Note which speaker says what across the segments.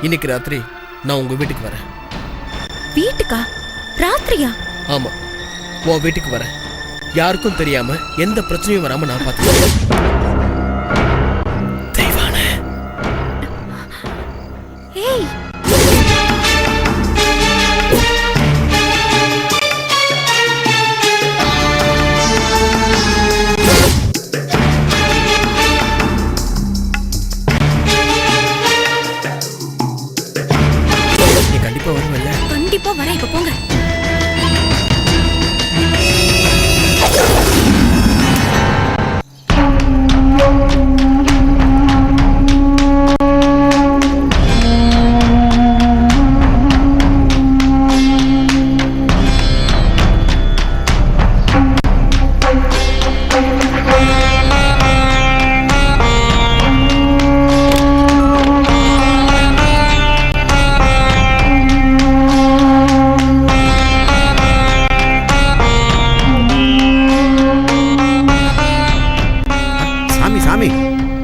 Speaker 1: இன்னைக்கு ராத்திரி நான் உங்க வீட்டுக்கு வரேன்.
Speaker 2: வீட்டுக்கா? ராத்திரியா?
Speaker 1: ஆமா, உன் வீட்டுக்கு வரேன். யாருக்கும் தெரியாம எந்த பிரச்சனையும் வராம நான் பார்த்துக்கிறேன். தெய்வானே.
Speaker 2: ஏய்,
Speaker 1: நீ கண்டிப்பா வருவல்ல?
Speaker 2: கண்டிப்பா வரேன். இப்ப போங்க.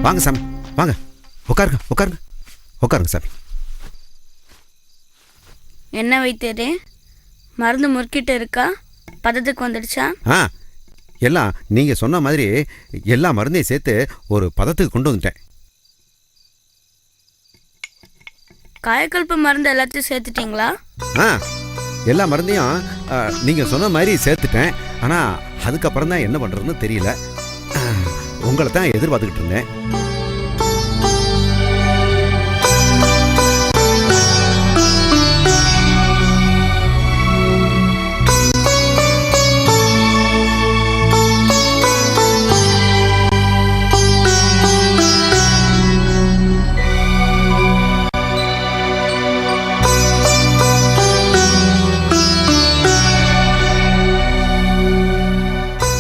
Speaker 3: வாங்க சாமி, வாங்க உட்காருங்க உட்காருங்க உட்காருங்க சாமி.
Speaker 4: என்ன வைத்தியரே, மருந்து முறுக்கிட்டு இருக்கா? பதத்துக்கு வந்துடுச்சா?
Speaker 3: எல்லாம் நீங்கள் சொன்ன மாதிரி எல்லா மருந்தையும் சேர்த்து ஒரு பதத்துக்கு கொண்டு வந்துட்டேன்.
Speaker 4: காயக்கல்ப மருந்து எல்லாத்தையும் சேர்த்துட்டீங்களா?
Speaker 3: எல்லா மருந்தையும் நீங்கள் சொன்ன மாதிரி சேர்த்துட்டேன். ஆனால் அதுக்கப்புறம் தான் என்ன பண்ணுறதுன்னு தெரியல. உங்களை தான் எதிர்பார்த்துக்கிட்டு இருந்தேன்.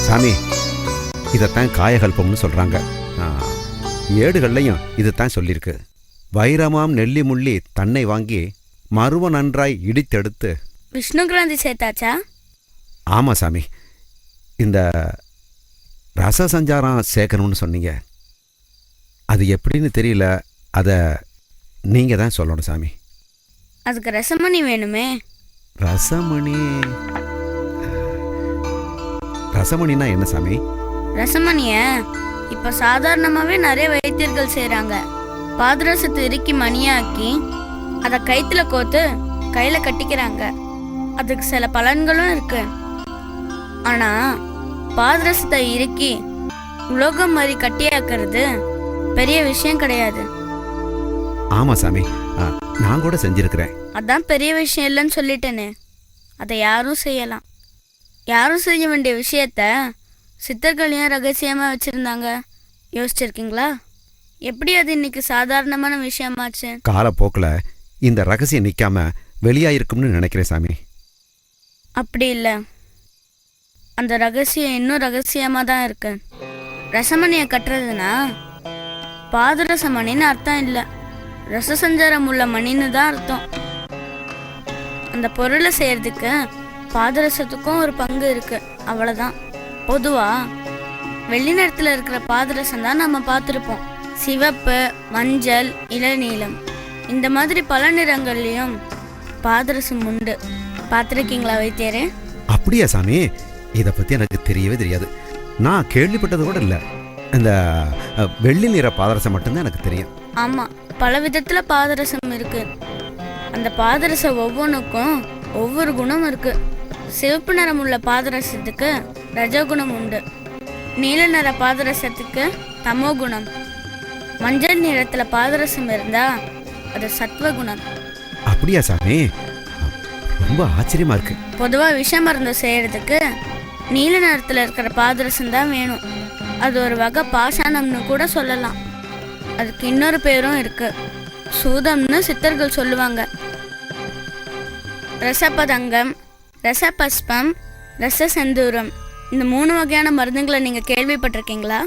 Speaker 3: சாமி, இதைத்தான் காயகல்பம்னு சொல்கிறாங்க. ஏடுகள்லையும் இதுதான் சொல்லியிருக்கு. வைரமாம் நெல்லி முள்ளி தன்னை வாங்கி மருவ நன்றாய் இடித்தெடுத்து.
Speaker 4: விஷ்ணு கிராந்தி சேர்த்தாச்சா?
Speaker 3: ஆமாம் சாமி, இந்த ரச சஞ்சாரம் சேர்க்கணும்னு சொன்னீங்க. அது எப்படின்னு தெரியல, அதை நீங்கள் தான் சொல்லணும் சாமி.
Speaker 4: அதுக்கு ரசமணி வேணுமே.
Speaker 3: ரசமணி? ரசமணினா என்ன சாமி?
Speaker 4: ரசமணிய இப்ப சாதாரணமாவே நிறைய வைத்தியர்கள் செய்யறாங்க. பாதரசத்தை இறுக்கி மணியாக்கி அதை கைத்துல கோத்து கையில கட்டிக்கிறாங்க. அதுக்கு சில பலன்களும் இருக்கு. ஆனா பாதரசத்தை இறுக்கி உலோகம் மாதிரி கட்டியாக்குறது பெரிய விஷயம் கிடையாது.
Speaker 3: ஆமா சாமி, நான் கூட செஞ்சிருக்கிறேன்.
Speaker 4: அதான் பெரிய விஷயம் இல்லைன்னு சொல்லிட்டேனே. அதை யாரும் செய்யலாம். யாரும் செய்ய வேண்டிய விஷயத்த சித்தர்கள் ஏன் ரகசியமா வச்சிருந்தாங்க? யோசிச்சிருக்கீங்களா? எப்படி அது இன்னைக்கு சாதாரணமான விஷயமாச்சு?
Speaker 3: காலப்போக்கில் இந்த ரகசியம் நிற்காம வெளியாயிருக்கும்னு நினைக்கிறேன் சாமி.
Speaker 4: அப்படி இல்லை, அந்த ரகசியம் இன்னும் ரகசியமாக தான் இருக்கு. ரசமணியை கட்டுறதுனா பாதரச மணின்னு அர்த்தம் இல்லை, ரசசஞ்சாரம் உள்ள மணின்னு தான் அர்த்தம். அந்த பொருளை செய்யறதுக்கு பாதரசத்துக்கும் ஒரு பங்கு இருக்கு, அவ்வளோதான். பொதுவா வெள்ளி நிறத்தில் இருக்கிற பாதரசம் தான் நம்ம பார்த்துருப்போம். சிவப்பு, மஞ்சள், இளநீலம் இந்த மாதிரி பல நிறங்கள்லையும் பாதரசம் உண்டு. பார்த்துருக்கீங்களா வைத்தியரே?
Speaker 3: அப்படியா சாமி? இதை பற்றி எனக்கு தெரியவே தெரியாது. நான் கேள்விப்பட்டது கூட இல்லை. இந்த வெள்ளி நிற பாதரசம் மட்டும்தான் எனக்கு தெரியும்.
Speaker 4: ஆமாம், பல விதத்தில் பாதரசம் இருக்கு. அந்த பாதரசம் ஒவ்வொன்றுக்கும் ஒவ்வொரு குணம் இருக்கு. சிவப்பு நிறம் உள்ள பாதரசத்துக்கு ரஜகுணம் உண்டு. நீல நிற பாதரசத்துக்கு தமோ குணம். மஞ்சள் நிறத்துல பாதரசம் இருந்தா அது சத்வகுணம்.
Speaker 3: அப்படியா சாமி? ரொம்ப ஆச்சரியமா இருக்கு.
Speaker 4: பொதுவா விஷ மருந்து செய்யறதுக்கு நீல நிறத்துல இருக்கிற பாதரசம் தான் வேணும். அது ஒரு வகை பாஷாணம்னு கூட சொல்லலாம். அதுக்கு இன்னொரு பேரும் இருக்கு, சூதம்னு சித்தர்கள் சொல்லுவாங்க. ரசபதங்கம், ரசபஸ்பம், ரச செந்தூரம் இந்த 3 வகையான மருந்துங்களை நீங்கள் கேள்விப்பட்டிருக்கீங்களா?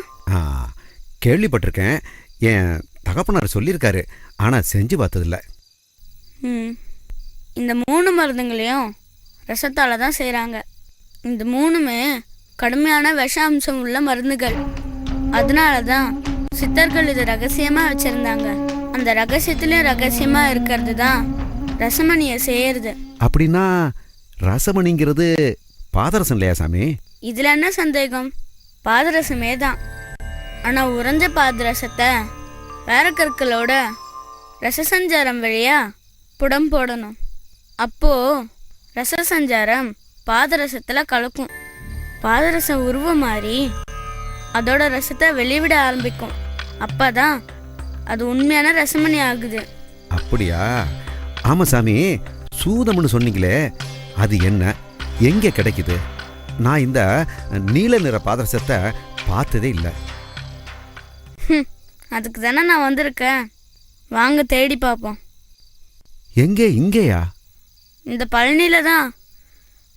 Speaker 3: கேள்விப்பட்டிருக்கேன். என் தகப்பனார் சொல்லியிருக்காரு, ஆனால் செஞ்சு பார்த்ததில்ல.
Speaker 4: இந்த 3 மருந்துங்களையும் ரசத்தால் தான் செய்கிறாங்க. இந்த 3மே கடுமையான விஷ அம்சம் உள்ள மருந்துகள். அதனால தான் சித்தர்கள் இதை ரகசியமாக வச்சுருந்தாங்க. அந்த ரகசியத்திலயும் ரகசியமா இருக்கிறது தான் ரசமணியை செய்யறது.
Speaker 3: அப்படின்னா ரசமணிங்கிறது பாதரசம் இல்லையா சாமி?
Speaker 4: இதுல என்ன சந்தேகம்? பாதரசமே தான். ஆனா உறைஞ்ச பாதரசத்தை வேற கற்களோட ரசசஞ்சாரம் வழியா புடம் போடணும். அப்போ ரசசஞ்சாரம் பாதரசத்துல கலக்கும். பாதரசம் உருவம் மாறி அதோட ரசத்தை வெளிவிட ஆரம்பிக்கும். அப்பதான் அது உண்மையான ரசமணி ஆகுது.
Speaker 3: அப்படியா? ஆமா சாமி, சூதம்னு சொன்னீங்களே, அது என்ன, எங்க கிடைக்குது? நான் இந்த நீல நிற பாதரசத்தை பார்த்ததே இல்லை.
Speaker 4: அதுக்கு தானே நான் வந்திருக்கேன். வாங்க தேடி பார்ப்போம்.
Speaker 3: எங்கே? இங்கேயா?
Speaker 4: இந்த பழனியில தான்.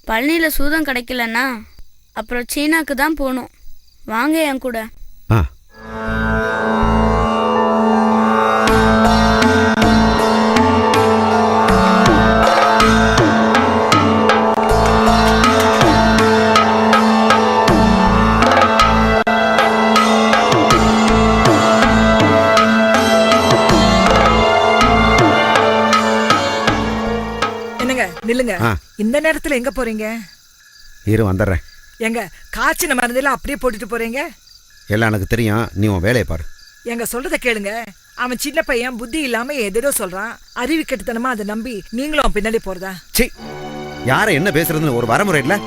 Speaker 4: பழனியில சூதம் கிடைக்கலன்னா அப்புறம் சீனாக்கு தான் போகணும். வாங்க என் கூட.
Speaker 3: ஆ.
Speaker 5: நில்லுங்க. இந்த நேரத்துல எங்க போறீங்க?
Speaker 3: இரு வந்துடுறேன்.
Speaker 5: எங்க காய்ச்சின மருந்தெல்லாம் அப்படியே போட்டுட்டு போறீங்க?
Speaker 3: எல்லாம் எனக்கு தெரியும், நீ உன் வேலையை பாரு.
Speaker 5: எங்க சொல்றத கேளுங்க. அவன் சின்ன பையன், புத்தி இல்லாம எதோ சொல்றான். அறிவு கெட்டுத்தனமா அதை நம்பி நீங்களும் அவன் பின்னாடி போறதா?
Speaker 3: சி, யார என்ன பேசுறதுன்னு ஒரு வரமுறை இல்ல.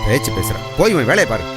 Speaker 3: பேச்சு பேசுறேன், போய் உன் வேலையை பாரு.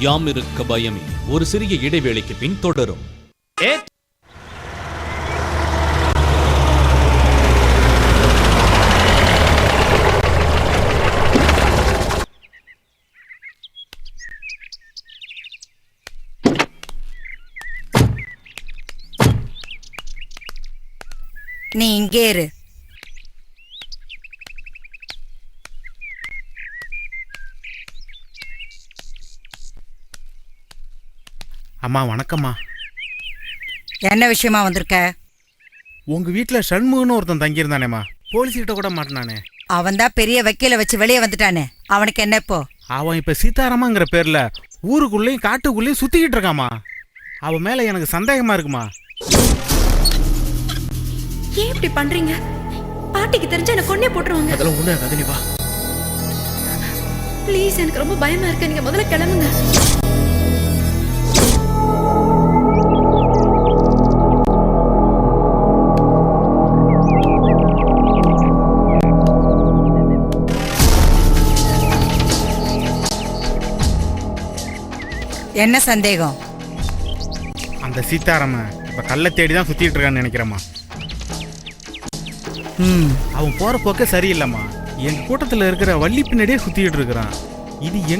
Speaker 6: யாம் இருக்க பயமே ஒரு சிறிய இடைவேளைக்கு பின் தொடரும்.
Speaker 7: நீ இங்கே இரு.
Speaker 8: அம்மா வணக்கம்மா.
Speaker 7: என்ன விஷயமா வந்திருக்க?
Speaker 8: உங்க வீட்டுல சண்முகன்னு ஒருத்தன் தங்கியிருந்தானேம்மா, போலீஸ்கிட்ட கூட மாட்டினானே.
Speaker 7: அவன் தான் பெரிய வக்கீல வச்சு வெளியே வந்துட்டானே, அவனுக்கு என்ன இப்போ?
Speaker 8: அவன் இப்ப சீதாராமாங்கிற பேர்ல ஊருக்குள்ளேயும் காட்டுக்குள்ளேயும் சுத்திக்கிட்டு இருக்காமா. அவன் மேல எனக்கு சந்தேகமா இருக்குமா.
Speaker 2: ஏன் இப்படி பண்றீங்க? பாட்டிக்கு தெரிஞ்சா என்ன கொன்னே போட்டுருவாங்க.
Speaker 1: அதெல்லாம் ஒண்ணு ஆகாது, நீ வா.
Speaker 2: ப்ளீஸ் எனக்கு ரொம்ப பயமா இருக்கு, நீங்க முதல்ல கிளம்புங்க.
Speaker 7: என்ன சந்தேகம்?
Speaker 8: அந்த சீதாராமன் இப்ப கல்லை தேடி தான் சுத்திட்டு இருக்கான்னு நினைக்கிறேம்மா.
Speaker 7: ம்
Speaker 8: அவன் போற போக்கே சரியில்லைம்மா. எங்க கூட்டத்துல இருக்கிற வள்ளி பின்னாடியே சுத்திட்டு இருக்கிறான். இது